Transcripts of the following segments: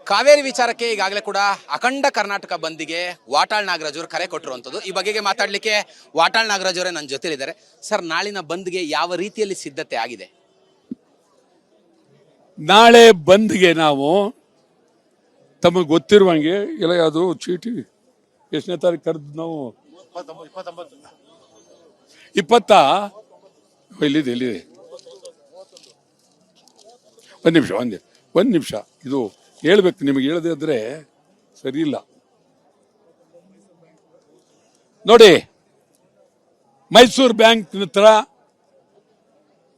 ಕಾವೇರಿ ವಿಚಾರಕ್ಕೆ ಈಗಾಗಲೇ ಕೂಡ ಅಖಂಡ ಕರ್ನಾಟಕ ಬಂದ್ಗೆ ವಾಟಾಳ್ ನಾಗರಾಜ್ ಅವರು ಕರೆ ಕೊಟ್ಟಿರುವಂಥದ್ದು. ಈ ಬಗೆಗೆ ಮಾತಾಡಲಿಕ್ಕೆ ವಾಟಾಳ್ ನಾಗರಾಜ್ ಅವರೇ ನನ್ನ ಜೊತೆಲಿದ್ದಾರೆ. ಸರ್, ನಾಳಿನ ಬಂದ್ಗೆ ಯಾವ ರೀತಿಯಲ್ಲಿ ಸಿದ್ಧತೆ ಆಗಿದೆ? ನಾಳೆ ಬಂದ್ಗೆ ನಾವು ತಮಗೆ ಗೊತ್ತಿರುವಂಗೆ ಇಲ್ಲ, ಅದು ಚೀಟಿ ಎಷ್ಟನೇ ತಾರೀಕು ಕರೆದು ನಾವು 20 ಇಲ್ಲಿದೆ. ಒಂದು ನಿಮಿಷ ಇದು ಹೇಳ್ಬೇಕು. ನಿಮಗೆ ಹೇಳದೆ ಇದ್ರೆ ಸರಿ ಇಲ್ಲ. ನೋಡಿ, ಮೈಸೂರು ಬ್ಯಾಂಕ್ ಹತ್ರ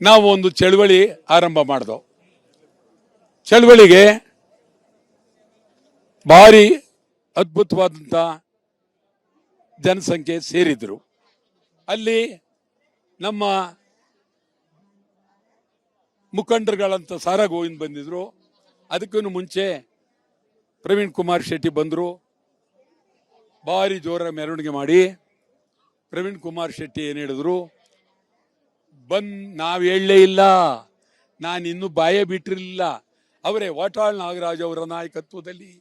ನಾವು ಒಂದು ಚಳವಳಿ ಆರಂಭ ಮಾಡಿದೆವು. ಚಳವಳಿಗೆ ಭಾರಿ ಅದ್ಭುತವಾದಂಥ ಜನಸಂಖ್ಯೆ ಸೇರಿದ್ರು. ಅಲ್ಲಿ ನಮ್ಮ ಮುಖಂಡರುಗಳಂತ ಸಾರಾ ಗೋವಿಂದ್ ಬಂದಿದ್ರು. ಅದಕ್ಕೂ ಮುಂಚೆ ಪ್ರವೀಣ್ ಕುಮಾರ್ ಶೆಟ್ಟಿ ಬಂದರು. ಭಾರಿ ಜೋರ ಮೆರವಣಿಗೆ ಮಾಡಿ ಪ್ರವೀಣ್ ಕುಮಾರ್ ಶೆಟ್ಟಿ ಏನು ಹೇಳಿದ್ರು, ನಾವು ಹೇಳಲೇ ಇಲ್ಲ, ನಾನು ಇನ್ನೂ ಬಾಯೇ ಬಿಟ್ಟಿರಲಿಲ್ಲ. ಅವರೇ ವಾಟಾಳ್ ನಾಗರಾಜ್ ಅವರ ನಾಯಕತ್ವದಲ್ಲಿ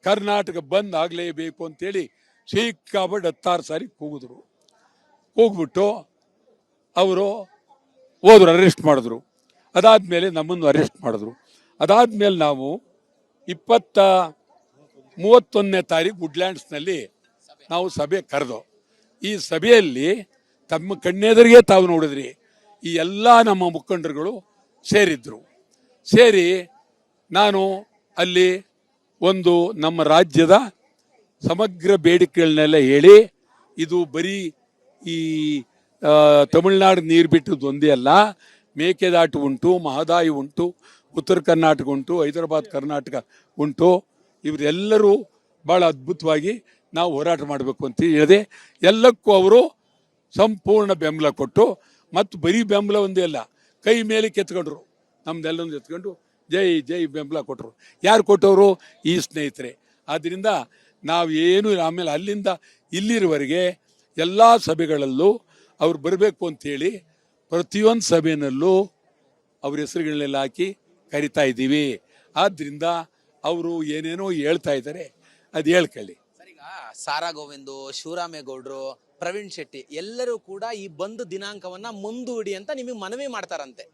ಕರ್ನಾಟಕ ಬಂದ್ ಆಗಲೇಬೇಕು ಅಂತೇಳಿ ಸಿಕ್ಕಾಪಟ್ಟೆ 16 ಸಾರಿ ಕೂಗಿದ್ರು. ಕೂಗ್ಬಿಟ್ಟು ಅವರು ಹೋದ್ರು, ಅರೆಸ್ಟ್ ಮಾಡಿದ್ರು. ಅದಾದ್ಮೇಲೆ ನಮ್ಮನ್ನು ಅರೆಸ್ಟ್ ಮಾಡಿದ್ರು. ಅದಾದ್ಮೇಲೆ ನಾವು 31ನೇ ತಾರೀಕು ವುಡ್ಲ್ಯಾಂಡ್ಸ್ನಲ್ಲಿ ನಾವು ಸಭೆ ಕರೆದು, ಈ ಸಭೆಯಲ್ಲಿ ತಮ್ಮ ಕಣ್ಣೆದುರಿಗೆ ತಾವು ನೋಡಿದ್ರಿ, ಈ ಎಲ್ಲ ನಮ್ಮ ಮುಖಂಡರುಗಳು ಸೇರಿದ್ರು. ಸೇರಿ ನಾನು ಅಲ್ಲಿ ಒಂದು ನಮ್ಮ ರಾಜ್ಯದ ಸಮಗ್ರ ಬೇಡಿಕೆಗಳನ್ನೆಲ್ಲ ಹೇಳಿ, ಇದು ಬರೀ ಈ ತಮಿಳುನಾಡು ನೀರು ಬಿಟ್ಟದ್ದು ಒಂದೇ ಅಲ್ಲ, ಮೇಕೆದಾಟು ಉಂಟು, ಮಹದಾಯಿ ಉಂಟು, ಉತ್ತರ ಕರ್ನಾಟಕ ಉಂಟು, ಹೈದರಾಬಾದ್ ಕರ್ನಾಟಕ ಉಂಟು. ಇವರೆಲ್ಲರೂ ಭಾಳ ಅದ್ಭುತವಾಗಿ ನಾವು ಹೋರಾಟ ಮಾಡಬೇಕು ಅಂತ ಹೇಳಿದೆ. ಎಲ್ಲಕ್ಕೂ ಅವರು ಸಂಪೂರ್ಣ ಬೆಂಬಲ ಕೊಟ್ಟು, ಮತ್ತು ಬರೀ ಬೆಂಬಲ ಒಂದೇ ಅಲ್ಲ, ಕೈ ಮೇಲೆ ಕೆತ್ಕೊಂಡ್ರು, ನಮ್ದೆಲ್ಲೊಂದು ಎತ್ಕೊಂಡು ಜೈ ಜೈ ಬೆಂಬಲ ಕೊಟ್ಟರು. ಯಾರು ಕೊಟ್ಟವರು? ಈ ಸ್ನೇಹಿತರೆ. ಆದ್ದರಿಂದ ನಾವು ಏನು ಆಮೇಲೆ ಅಲ್ಲಿಂದ ಇಲ್ಲಿರುವವರೆಗೆ ಎಲ್ಲ ಸಭೆಗಳಲ್ಲೂ ಅವ್ರು ಬರಬೇಕು ಅಂತೇಳಿ ಪ್ರತಿಯೊಂದು ಸಭೆಯಲ್ಲೂ ಅವ್ರ ಹೆಸರುಗಳನ್ನೆಲ್ಲ ಹಾಕಿ ಕರಿತಾ ಇದ್ದೀವಿ. ಆದ್ದರಿಂದ ಅವರು ಏನೇನೋ ಹೇಳ್ತಾ ಇದ್ದಾರೆ, ಅದು ಹೇಳ್ಕೊಳ್ಳಿ. ಈಗ ಸಾರಾ ಗೋವಿಂದು, ಶಿವರಾಮೇಗೌಡರು, ಪ್ರವೀಣ್ ಶೆಟ್ಟಿ ಎಲ್ಲರೂ ಕೂಡ ಈ ಬಂದ್ ದಿನಾಂಕವನ್ನ ಮುಂದೂಡಿ ಅಂತ ನಿಮಗೆ ಮನವಿ ಮಾಡ್ತಾರಂತೆ.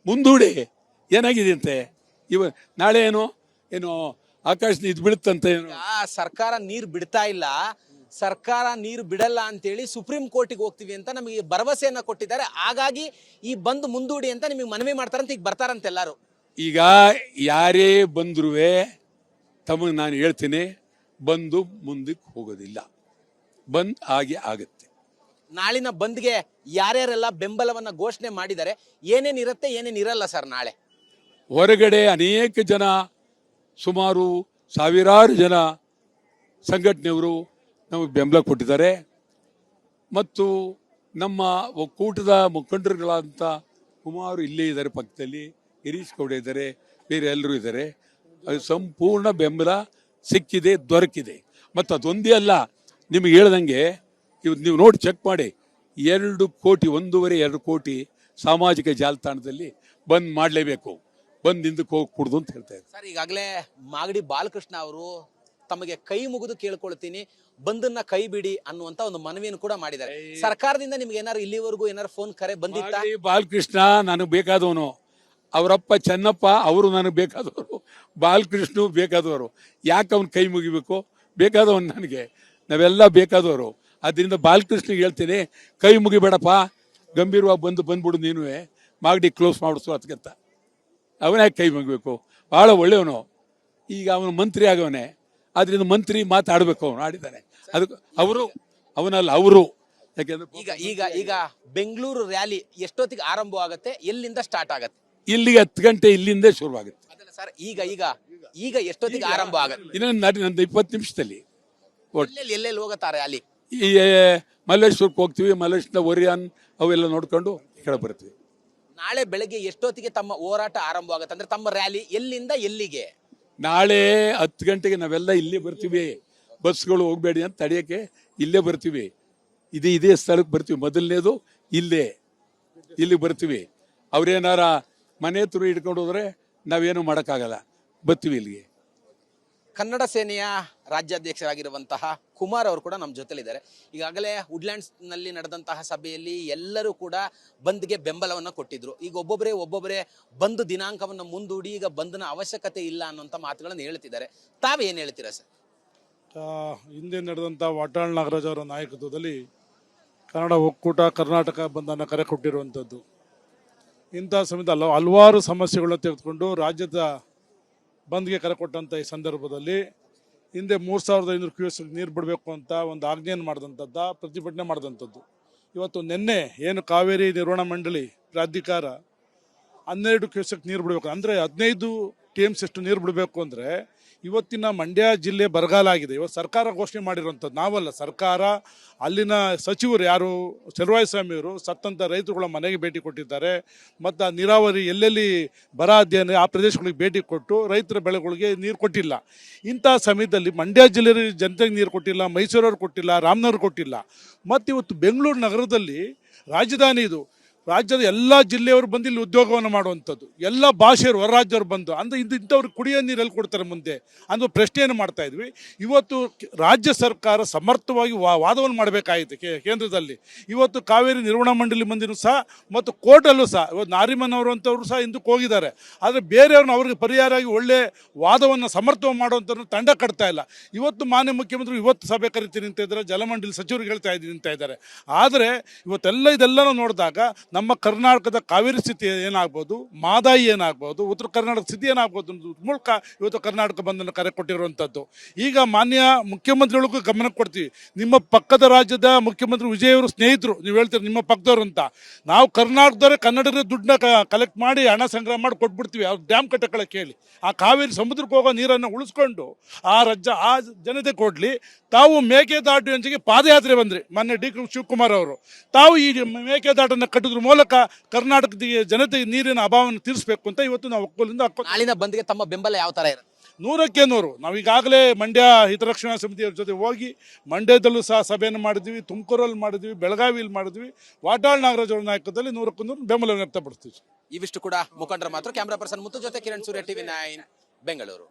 ಮುಂದೂಡಿ ಏನಾಗಿದೆ ಅಂತೆ? ನಾಳೆ ಏನು ಆಕಾಶ ಇದು ಬೀಳುತ್ತಂತೆ. ಸರ್ಕಾರ ನೀರು ಬಿಡ್ತಾ ಇಲ್ಲ, ಸರ್ಕಾರ ನೀರು ಬಿಡಲ್ಲ ಅಂತೇಳಿ ಸುಪ್ರೀಂ ಕೋರ್ಟಿಗೆ ಹೋಗ್ತೀವಿ ಅಂತ ನಮಗೆ ಭರವಸೆಯನ್ನ ಕೊಟ್ಟಿದ್ದಾರೆ. ಹಾಗಾಗಿ ಈ ಬಂದ್ ಮುಂದೂಡಿ ಅಂತ ನಿಮಗೆ ಮನವಿ ಮಾಡ್ತಾರಂತ ಈಗ ಬರ್ತಾರಂತೆ ಎಲ್ಲರೂ. ಈಗ ಯಾರೇ ಬಂದ್ರು ತಮಗೆ ನಾನು ಹೇಳ್ತೀನಿ, ಬಂದು ಮುಂದಕ್ಕೆ ಹೋಗೋದಿಲ್ಲ, ಬಂದ್ ಹಾಗೆ ಆಗುತ್ತೆ. ನಾಳಿನ ಬಂದ್ಗೆ ಯಾರ್ಯಾರೆಲ್ಲ ಬೆಂಬಲವನ್ನ ಘೋಷಣೆ ಮಾಡಿದ್ದಾರೆ, ಏನೇನಿರುತ್ತೆ ಏನೇನಿರಲ್ಲ ಸರ್ ನಾಳೆ? ಹೊರಗಡೆ ಅನೇಕ ಜನ, ಸುಮಾರು ಸಾವಿರಾರು ಜನ ಸಂಘಟನೆಯವರು ನಮಗೆ ಬೆಂಬಲ ಕೊಟ್ಟಿದ್ದಾರೆ. ಮತ್ತು ನಮ್ಮ ಒಕ್ಕೂಟದ ಮುಖಂಡರುಗಳಂತ ಸುಮಾರು ಇಲ್ಲೇ ಇದ್ದಾರೆ, ಪಕ್ಕದಲ್ಲಿ ಗಿರೀಶ್ ಗೌಡ ಇದ್ದಾರೆ, ಬೇರೆ ಎಲ್ಲರೂ ಇದ್ದಾರೆ. ಅದು ಸಂಪೂರ್ಣ ಬೆಂಬಲ ಸಿಕ್ಕಿದೆ, ದೊರಕಿದೆ. ಮತ್ತು ಅದೊಂದೇ ಅಲ್ಲ, ನಿಮಗೆ ಹೇಳ್ದಂಗೆ ಇವತ್ತು ನೀವು ನೋಡಿ ಚೆಕ್ ಮಾಡಿ, 2 ಕೋಟಿ 1.5-2 ಕೋಟಿ ಸಾಮಾಜಿಕ ಜಾಲತಾಣದಲ್ಲಿ ಬಂದ್ ಮಾಡಲೇಬೇಕು, ಬಂದ್ ಹಿಂದಕ್ಕೆ ಹೋಗಿ ಕುಡ್ದು ಅಂತ ಹೇಳ್ತಾ ಇದ್ದಾರೆ. ಸರ್, ಈಗಾಗಲೇ ಮಾಗಡಿ ಬಾಲಕೃಷ್ಣ ಅವರು ತಮಗೆ ಕೈ ಮುಗಿದು ಕೇಳ್ಕೊಳ್ತೀನಿ, ಬಂದನ್ನ ಕೈ ಬಿಡಿ ಅನ್ನುವಂತ ಒಂದು ಮನವಿಯನ್ನು ಕೂಡ ಮಾಡಿದ್ದಾರೆ. ಸರ್ಕಾರದಿಂದ ನಿಮ್ಗೆ ಏನಾರು ಇಲ್ಲಿವರೆಗೂ ಏನಾರು ಫೋನ್ ಕರೆ ಬಂದಿತ್ತ? ಬಾಲಕೃಷ್ಣ ನನಗೆ ಬೇಕಾದವನು, ಅವರಪ್ಪ ಚೆನ್ನಪ್ಪ ಅವರು ನನಗೆ ಬೇಕಾದವರು, ಬಾಲಕೃಷ್ಣ ಬೇಕಾದವರು. ಯಾಕೆ ಅವ್ನು ಕೈ ಮುಗಿಬೇಕು? ಬೇಕಾದವನು ನನಗೆ, ನಾವೆಲ್ಲ ಬೇಕಾದವರು. ಅದರಿಂದ ಬಾಲಕೃಷ್ಣಿಗೆ ಹೇಳ್ತೀನಿ, ಕೈ ಮುಗಿಬೇಡಪ್ಪ, ಗಂಭೀರವಾಗಿ ಬಂದ್ಬಿಡು, ನೀನು ಮಾಗಡಿ ಕ್ಲೋಸ್ ಮಾಡಿಸು ಅದಕ್ಕಿಂತ. ಅವನೇ ಕೈ ಮುಗಿಬೇಕು, ಭಾಳ ಒಳ್ಳೆಯವನು. ಈಗ ಅವನು ಮಂತ್ರಿ ಆಗವನೇ, ಆದ್ರಿಂದ ಮಂತ್ರಿ ಮಾತಾಡಬೇಕು, ಅವನು ಆಡಿದ್ದಾನೆ. ಅದಕ್ಕೆ ಅವನಲ್ಲ ಅವರು. ಯಾಕೆಂದ್ರೆ ಈಗ ಈಗ ಬೆಂಗಳೂರು ರ್ಯಾಲಿ ಎಷ್ಟೊತ್ತಿಗೆ ಆರಂಭ ಆಗುತ್ತೆ, ಎಲ್ಲಿಂದ ಸ್ಟಾರ್ಟ್ ಆಗುತ್ತೆ? ಇಲ್ಲಿಗೆ 10 ಗಂಟೆ ಇಲ್ಲಿಂದ ಶುರುವಾಗುತ್ತೆ ಸರ್. ಈಗ ಎಷ್ಟೊತ್ತಿಗೆ ಆರಂಭ ಆಗುತ್ತೆ? ಇನ್ನೊಂದು 20 ನಿಮಿಷದಲ್ಲಿ. ಎಲ್ಲೆಲ್ಲಿ ಹೋಗುತ್ತಾರೆ ರ್ಯಾಲಿ? ಈ ಮಲ್ಲೇಶ್ವರಕ್ಕೆ ಹೋಗ್ತೀವಿ, ಮಲ್ಲೇಶ್ವರ ಒರಿಯಾನ್ ಅವೆಲ್ಲ ನೋಡ್ಕೊಂಡು ಈ ಕಡೆ ಬರ್ತೀವಿ. ನಾಳೆ ಬೆಳಗ್ಗೆ ಎಷ್ಟೊತ್ತಿಗೆ ತಮ್ಮ ಹೋರಾಟ ಆರಂಭ ಆಗುತ್ತೆ? ಅಂದ್ರೆ ತಮ್ಮ ರ್ಯಾಲಿ ಎಲ್ಲಿಂದ ಎಲ್ಲಿಗೆ? ನಾಳೆ 10 ಗಂಟೆಗೆ ನಾವೆಲ್ಲ ಇಲ್ಲೇ ಬರ್ತೀವಿ. ಬಸ್ಗಳು ಹೋಗ್ಬೇಡಿ ಅಂತ ತಡೆಯೋಕ್ಕೆ ಇಲ್ಲೇ ಬರ್ತೀವಿ. ಇದೇ ಸ್ಥಳಕ್ಕೆ ಬರ್ತೀವಿ. ಮೊದಲನೇದು ಇಲ್ಲಿ ಬರ್ತೀವಿ. ಅವ್ರೇನಾರ ಮನೆ ಹತ್ರ ಹಿಡ್ಕೊಂಡು ಹೋದ್ರೆ ನಾವೇನು ಮಾಡೋಕ್ಕಾಗಲ್ಲ, ಬರ್ತೀವಿ ಇಲ್ಲಿಗೆ. ಕನ್ನಡ ಸೇನೆಯ ರಾಜ್ಯಾಧ್ಯಕ್ಷರಾಗಿರುವಂತಹ ಕುಮಾರ್ ಅವರು ಕೂಡ ನಮ್ಮ ಜೊತೆಲಿದ್ದಾರೆ. ಈಗಾಗಲೇ ವುಡ್ಲ್ಯಾಂಡ್ಸ್ ನಲ್ಲಿ ನಡೆದಂತಹ ಸಭೆಯಲ್ಲಿ ಎಲ್ಲರೂ ಕೂಡ ಬಂದ್ಗೆ ಬೆಂಬಲವನ್ನು ಕೊಟ್ಟಿದ್ರು. ಈಗ ಒಬ್ಬೊಬ್ಬರೇ ಬಂದ್ ದಿನಾಂಕವನ್ನು ಮುಂದೂಡಿ ಈಗ ಬಂದ್ನ ಅವಶ್ಯಕತೆ ಇಲ್ಲ ಅನ್ನುವಂಥ ಮಾತುಗಳನ್ನು ಹೇಳ್ತಿದ್ದಾರೆ. ತಾವೇನು ಹೇಳ್ತೀರಾ ಸರ್? ಹಿಂದೆ ನಡೆದಂಥ ವಾಟಾಳ್ ನಾಗರಾಜ್ ಅವರ ನಾಯಕತ್ವದಲ್ಲಿ ಕನ್ನಡ ಒಕ್ಕೂಟ ಕರ್ನಾಟಕ ಬಂದನ್ನು ಕರೆ ಕೊಟ್ಟಿರುವಂಥದ್ದು. ಇಂಥ ಸಮಯದಲ್ಲಿ ಹಲವಾರು ಸಮಸ್ಯೆಗಳನ್ನ ತೆಗೆದುಕೊಂಡು ರಾಜ್ಯದ ಬಂದ್ಗೆ ಕರೆ ಕೊಟ್ಟಂಥ ಈ ಸಂದರ್ಭದಲ್ಲಿ ಹಿಂದೆ 3500 ಕ್ಯೂಸೆಕ್ ನೀರು ಬಿಡಬೇಕು ಅಂತ ಒಂದು ಆಜ್ಞೆಯನ್ನು ಮಾಡಿದಂಥದ್ದು, ಪ್ರತಿಭಟನೆ ಮಾಡಿದಂಥದ್ದು. ಇವತ್ತು ನಿನ್ನೆ ಏನು ಕಾವೇರಿ ನಿರ್ವಹಣಾ ಮಂಡಳಿ ಪ್ರಾಧಿಕಾರ 12 ಕ್ಯೂಸೆಕ್ ನೀರು ಬಿಡಬೇಕು ಅಂದರೆ 15 TMC ಅಷ್ಟು ನೀರು ಬಿಡಬೇಕು ಅಂದರೆ ಇವತ್ತಿನ ಮಂಡ್ಯ ಜಿಲ್ಲೆ ಬರಗಾಲ ಆಗಿದೆ. ಇವತ್ತು ಸರ್ಕಾರ ಘೋಷಣೆ ಮಾಡಿರುವಂಥದ್ದು ನಾವಲ್ಲ, ಸರ್ಕಾರ ಅಲ್ಲಿನ ಸಚಿವರು ಯಾರು ಚಲುವಾಯಸ್ವಾಮಿ ಅವರು ಸತ್ತಂಥ ರೈತರುಗಳ ಮನೆಗೆ ಭೇಟಿ ಕೊಟ್ಟಿದ್ದಾರೆ. ಮತ್ತು ನೀರಾವರಿ ಎಲ್ಲೆಲ್ಲಿ ಬರ ಅಧ್ಯಯನ ಆ ಪ್ರದೇಶಗಳಿಗೆ ಭೇಟಿ ಕೊಟ್ಟು ರೈತರ ಬೆಳೆಗಳಿಗೆ ನೀರು ಕೊಟ್ಟಿಲ್ಲ. ಇಂಥ ಸಮಯದಲ್ಲಿ ಮಂಡ್ಯ ಜಿಲ್ಲೆ ಜನತೆಗೆ ನೀರು ಕೊಟ್ಟಿಲ್ಲ, ಮೈಸೂರವ್ರು ಕೊಟ್ಟಿಲ್ಲ, ರಾಮನಗರ ಕೊಟ್ಟಿಲ್ಲ. ಮತ್ತು ಇವತ್ತು ಬೆಂಗಳೂರು ನಗರದಲ್ಲಿ ರಾಜಧಾನಿ ಇದು, ರಾಜ್ಯದ ಎಲ್ಲ ಜಿಲ್ಲೆಯವರು ಬಂದು ಇಲ್ಲಿ ಉದ್ಯೋಗವನ್ನು ಮಾಡುವಂಥದ್ದು, ಎಲ್ಲ ಭಾಷೆಯವರು ಹೊರ ರಾಜ್ಯವ್ರು ಬಂದು ಅಂದರೆ ಇಂಥವ್ರಿಗೆ ಕುಡಿಯೋ ನೀರು ಎಲ್ಲಿ ಕೊಡ್ತಾರೆ ಮುಂದೆ ಅನ್ನೋ ಪ್ರಶ್ನೆಯನ್ನು ಮಾಡ್ತಾ ಇದ್ವಿ. ಇವತ್ತು ರಾಜ್ಯ ಸರ್ಕಾರ ಸಮರ್ಥವಾಗಿ ವಾದವನ್ನು ಮಾಡಬೇಕಾಯಿತು ಕೇಂದ್ರದಲ್ಲಿ. ಇವತ್ತು ಕಾವೇರಿ ನಿರ್ವಹಣಾ ಮಂಡಳಿ ಮಂದಿನೂ ಸಹ ಮತ್ತು ಕೋರ್ಟಲ್ಲೂ ಸಹ ಇವತ್ತು ನಾರಿಮನ್ ಅವರು ಅಂತವರು ಸಹ ಹಿಂದಕ್ಕೆ ಹೋಗಿದ್ದಾರೆ. ಆದರೆ ಬೇರೆಯವ್ರನ್ನ ಅವ್ರಿಗೆ ಪರಿಹಾರವಾಗಿ ಒಳ್ಳೆ ವಾದವನ್ನು ಸಮರ್ಥವಾಗಿ ಮಾಡುವಂಥವ್ರನ್ನ ತಂಡ ಕಟ್ತಾ ಇಲ್ಲ. ಇವತ್ತು ಮಾನ್ಯ ಮುಖ್ಯಮಂತ್ರಿ ಇವತ್ತು ಸಭೆ ಕರಿತೀನಿ ನಿಂತ ಇದ್ದಾರೆ, ಜಲಮಂಡಳಿ ಸಚಿವರಿಗೆ ನಿಂತ ಇದ್ದಾರೆ. ಆದರೆ ಇದೆಲ್ಲನೂ ನೋಡಿದಾಗ ನಮ್ಮ ಕರ್ನಾಟಕದ ಕಾವೇರಿ ಸ್ಥಿತಿ ಏನಾಗ್ಬೋದು, ಮಾದಾಯಿ ಏನಾಗ್ಬೋದು, ಉತ್ತರ ಕರ್ನಾಟಕ ಸ್ಥಿತಿ ಏನಾಗ್ಬೋದು ಅನ್ನೋದ್ರ ಮೂಲಕ ಇವತ್ತು ಕರ್ನಾಟಕ ಬಂದನ್ನು ಕರೆ ಕೊಟ್ಟಿರುವಂಥದ್ದು. ಈಗ ಮಾನ್ಯ ಮುಖ್ಯಮಂತ್ರಿಗಳಿಗೂ ಗಮನ ಕೊಡ್ತೀವಿ. ನಿಮ್ಮ ಪಕ್ಕದ ರಾಜ್ಯದ ಮುಖ್ಯಮಂತ್ರಿ ವಿಜಯ್ ಅವರು ಸ್ನೇಹಿತರು, ನೀವು ಹೇಳ್ತೀರಿ ನಿಮ್ಮ ಪಕ್ಕದವ್ರು ಅಂತ. ನಾವು ಕರ್ನಾಟಕದವರೇ ಕನ್ನಡದ ದುಡ್ಡನ್ನ ಕಲೆಕ್ಟ್ ಮಾಡಿ ಹಣ ಸಂಗ್ರಹ ಮಾಡಿ ಕೊಟ್ಬಿಡ್ತೀವಿ ಅವ್ರು ಡ್ಯಾಮ್ ಕಟ್ಟಕ್ಕೆ ಹೇಳಿ. ಆ ಕಾವೇರಿ ಸಮುದ್ರಕ್ಕೆ ಹೋಗೋ ನೀರನ್ನು ಉಳಿಸ್ಕೊಂಡು ಆ ಜನತೆ ಕೊಡಲಿ. ತಾವು ಮೇಕೆದಾಟು ಅಂಚಿಗೆ ಪಾದಯಾತ್ರೆ ಬಂದ್ರಿ ಮೊನ್ನೆ ಡಿ ಶಿವಕುಮಾರ್ ಅವರು. ತಾವು ಈ ಮೇಕೆದಾಟನ್ನು ಕಟ್ಟಿದ್ರ ಮೂಲಕ ಕರ್ನಾಟಕದ ಜನತೆಗೆ ನೀರಿನ ಅಭಾವವನ್ನು ತೀರಿಸಬೇಕು ಅಂತ ಇವತ್ತು ನಾವು ಒಕ್ಕಲಿಂದ ನಾಳಿನ ಬಂದ್ಗೆ ತಮ್ಮ ಬೆಂಬಲ ಯಾವ ತರ ಇರುತ್ತೆ? 100ಕ್ಕೆ 100. ನಾವು ಈಗಾಗಲೇ ಮಂಡ್ಯ ಹಿತರಕ್ಷಣಾ ಸಮಿತಿಯವ್ರ ಜೊತೆ ಹೋಗಿ ಮಂಡ್ಯದಲ್ಲೂ ಸಹ ಸಭೆಯನ್ನು ಮಾಡಿದ್ವಿ, ತುಮಕೂರಲ್ಲಿ ಮಾಡಿದ್ವಿ, ಬೆಳಗಾವಿಯಲ್ಲಿ ಮಾಡಿದ್ವಿ. ವಾಟಾಳ್ ನಾಗರಾಜ್ ಅವರ ನಾಯಕತ್ವದಲ್ಲಿ 100ಕ್ಕೆ 100 ಬೆಂಬಲ ವ್ಯಕ್ತಪಡಿಸ್ತೀವಿ. ಇವಿಷ್ಟು ಕೂಡ ಮುಖಂಡರ ಮಾತ್ರ. ಕ್ಯಾಮ್ರಾ ಪರ್ಸನ್ ಮುತ್ತು ಜೊತೆ ಕಿರಣ್ ಸೂರ್ಯ, TV9 ಬೆಂಗಳೂರು.